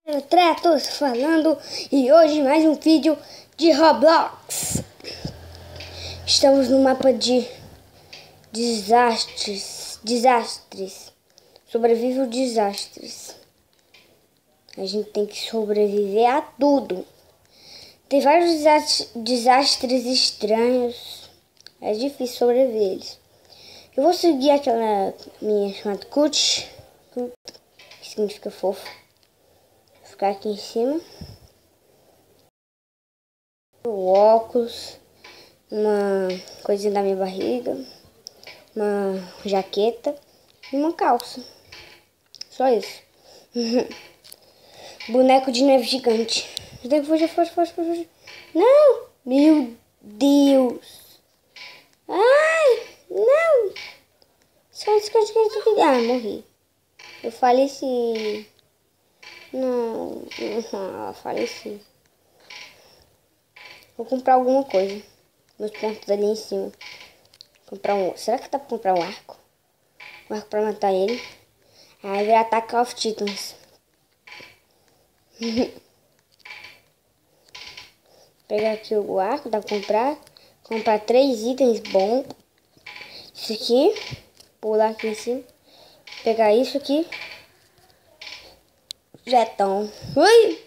Tretos falando e hoje mais um vídeo de Roblox. Estamos no mapa de desastres. Sobrevive os desastres. A gente tem que sobreviver a tudo. Tem vários desastres estranhos. É difícil sobreviver eles. Eu vou seguir aquela minha chamada Cut, que significa fofo. Vou ficar aqui em cima. O óculos, uma coisinha da minha barriga, uma jaqueta e uma calça. Só isso. Boneco de neve gigante. Eu tenho que fugir, fugir. Não! Meu Deus! Ai! Não! Só isso que eu... Ah, morri. Eu faleci. Não. Faleci. Vou comprar alguma coisa. Meus pontos ali em cima. Comprar um... Será que dá pra comprar um arco? Um arco pra matar ele. Aí vai atacar os Titans. Pegar aqui o arco, dá pra comprar. Comprar 3 itens bons. Isso aqui. Pular aqui em cima. Pegar isso aqui. Jetão. Ui!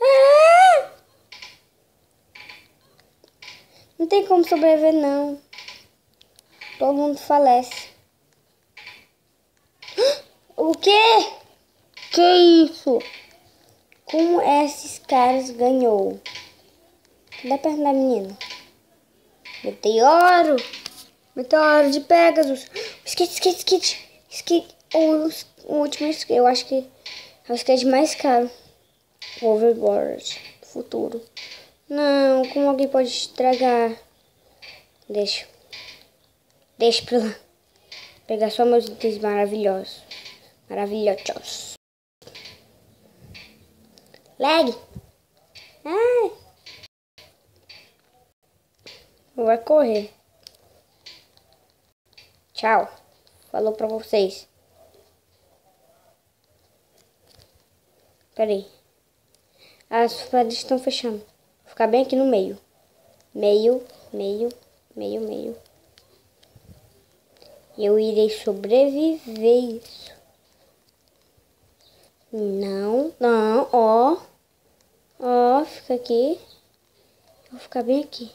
Ah! Não tem como sobreviver, não. Todo mundo falece. O quê? Que isso? Como esses caras ganhou? Dá pra andar, menino? Meteoro! Meteoro de Pegasus! Skate! O último skate. Eu acho que é o skate mais caro. Overboard. Futuro. Não, como alguém pode estragar? Deixa pra lá. Pegar só meus itens maravilhosos. Maravilhosos. Lag. Ai. Vai correr. Tchau. Falou pra vocês. Pera aí. As paredes estão fechando. Vou ficar bem aqui no meio. Meio. Eu irei sobreviver isso. Não, ó, fica aqui. Eu vou ficar bem aqui.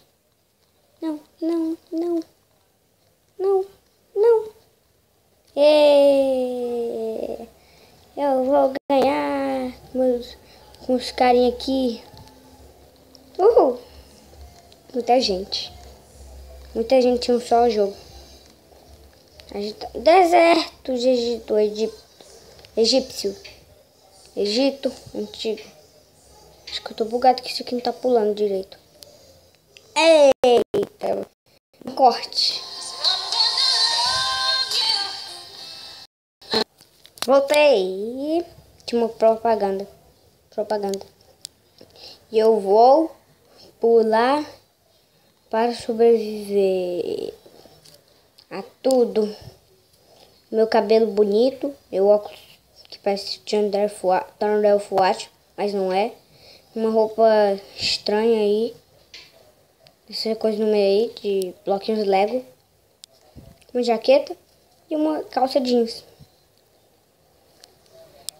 Não. Eu vou ganhar com os carinha aqui. Uhul. Muita gente em um só jogo. Deserto de Egito antigo. Acho que eu tô bugado que isso aqui não tá pulando direito. Eita. Corte. Voltei. Tinha uma propaganda. E eu vou pular para sobreviver a tudo. Meu cabelo bonito, meu óculos que parece Thunder Fuat, mas não é. Uma roupa estranha aí. Essa coisa no meio aí de bloquinhos Lego. Uma jaqueta e uma calça jeans.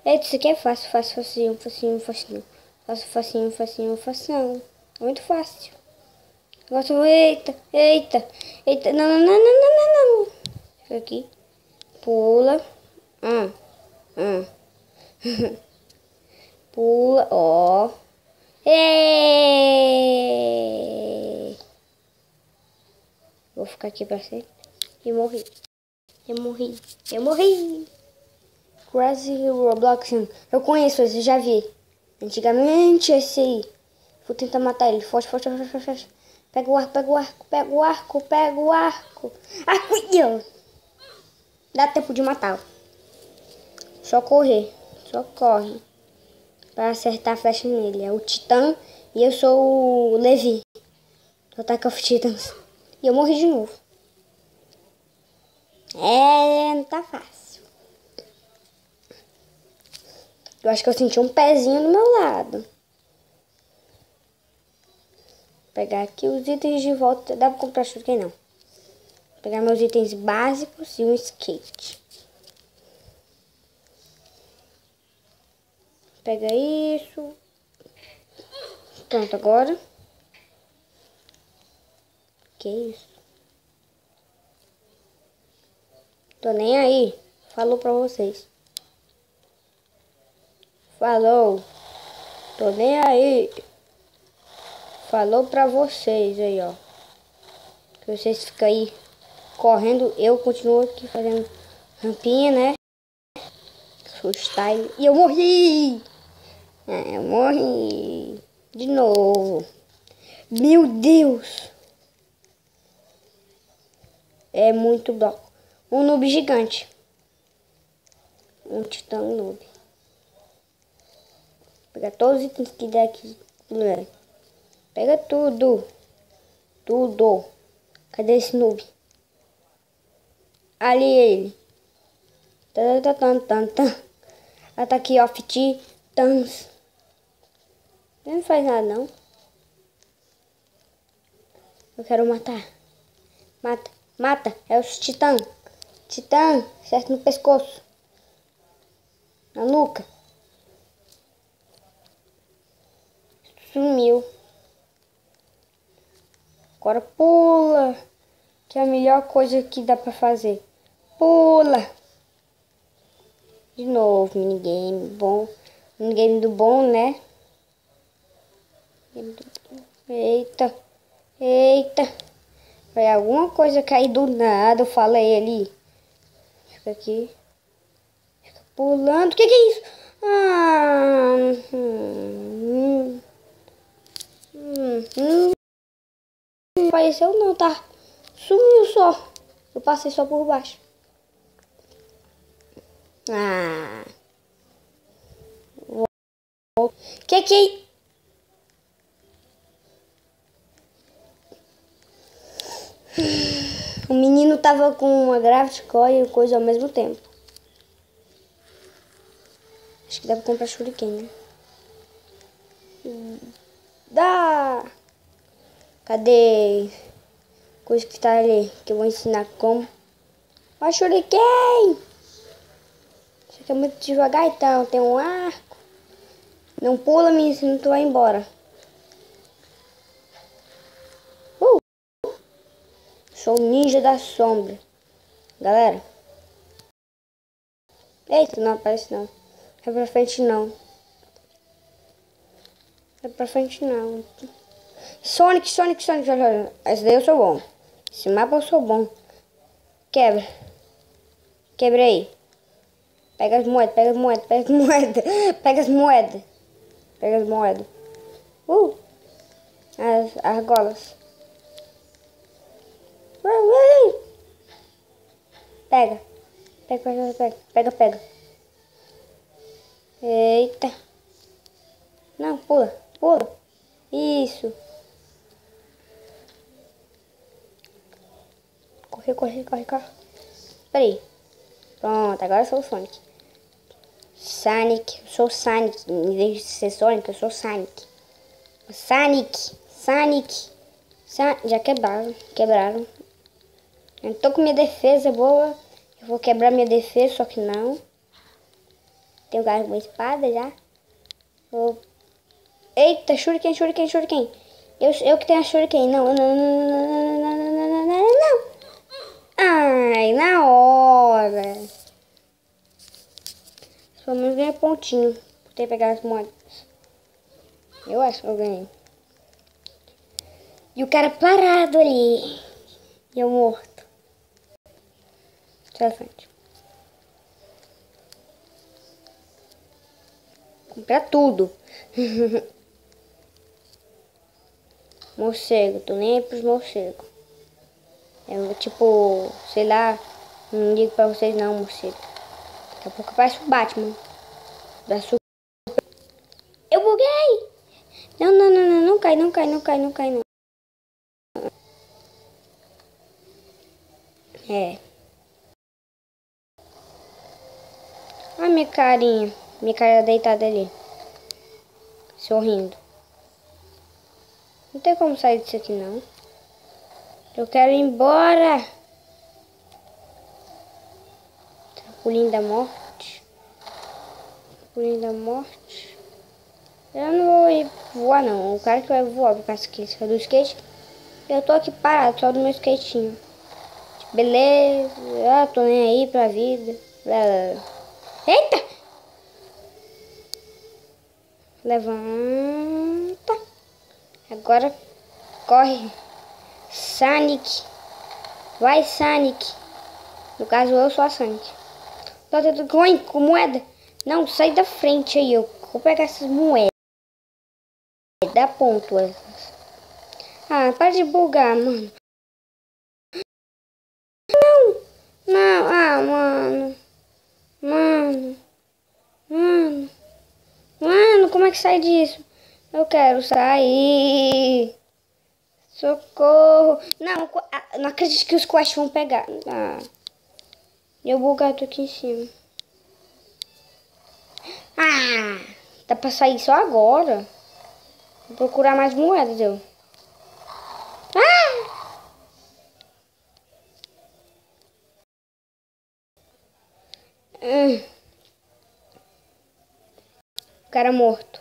Eita, isso aqui é fácil. Facinho. É muito fácil. Agora eita. Não. Fica aqui. Pula. Pula, ó. Vou ficar aqui pra sempre. E morri. Eu morri. Crazy Roblox. Eu conheço esse, já vi. Antigamente esse aí. Vou tentar matar ele. Forte. Pega o arco. Arco! Dá tempo de matá-lo. Só corre. Para acertar a flecha nele. É o Titã e eu sou o Levi. Do Attack of Titans. E eu morri de novo. Não tá fácil. Eu acho que eu senti um pezinho do meu lado. Vou pegar aqui os itens de volta. Dá pra comprar shuriken não. Vou pegar meus itens básicos e um skate. Pega isso. Pronto, agora. Que isso? Tô nem aí. Falou pra vocês. Falou. Tô nem aí. Falou pra vocês aí, ó. Que vocês ficam aí correndo. Eu continuo aqui fazendo rampinha, né? Sou style. E eu morri! Eu morri. De novo. Meu Deus. É muito bloco. Um noob gigante. Um titã noob. Vou pegar todos os itens que der aqui. Pega tudo. Tudo. Cadê esse noob? Ali ele. Ataque of Titans. Ele não faz nada não. Eu quero matar. Mata. Mata. É os titã. Titã. Certo no pescoço. Na nuca. Sumiu. Agora pula. Que é a melhor coisa que dá pra fazer. Pula. De novo, minigame bom. Minigame do bom, né? Eita. Eita. Vai alguma coisa cair do nada. Eu falei ali. Fica aqui. Fica pulando. Que é isso? Não apareceu não, tá? Sumiu só. Eu passei só por baixo. Que o menino tava com uma Gravity Coil e coisa ao mesmo tempo. Acho que dá pra comprar shuriken, né? Dá! Cadê? Coisa que tá ali, que eu vou ensinar como. Ó, shuriken! Isso aqui é muito devagar, então. Tem um arco. Não pula, menino, senão tu vai embora. Sou o ninja da sombra. Galera. Eita, não aparece não. É pra frente não. É pra frente não. Sonic. Esse daí eu sou bom. Esse mapa eu sou bom. Quebra. Quebrei. Pega as moedas. Pega as moedas. As argolas. Pega. Pega. Eita. Não, pula. Isso. Corre. Peraí. Pronto, agora eu sou o Sonic. Eu sou Sonic. Em vez de ser Sonic, eu sou Sonic. Já quebraram. Eu tô com minha defesa boa. Eu vou quebrar minha defesa, só que não. Tenho uma espada já. Eita, shuriken. Eu que tenho a shuriken. Não. Ai, na hora. Pelo menos ganhei pontinho. Por ter pegado as moedas. Eu acho que eu ganhei. E o cara parado ali. E eu morto. Interessante. Comprar tudo. Morcego. Tô nem aí pros morcegos. É tipo, sei lá. Não digo pra vocês não, morcego. Daqui a pouco aparece o Batman. Eu buguei! Não cai não. É. Ai, minha carinha. Minha cara deitada ali. Sorrindo. Não tem como sair disso aqui, não. Eu quero ir embora. Trampolim da morte. Trampolim da morte. Eu não vou ir voar, não. O cara que vai voar por causa que é do skate. Eu tô aqui parado, só do meu skatinho. Beleza. Ah, tô nem aí pra vida. Eita! Levanta. Agora corre. Sonic. Vai, Sonic. No caso, eu sou a Sonic. Tô tentando correr com moeda. Não, sai da frente aí. Eu vou pegar essas moedas. Dá ponto essas. Ah, para de bugar, mano. Não, ah, mano. Mano, como é que sai disso? Eu quero sair. Socorro. Não, não acredito que os quests vão pegar. Ah, eu bugado aqui em cima. Ah, dá pra sair só agora. Vou procurar mais moedas, eu. Ah! O cara morto.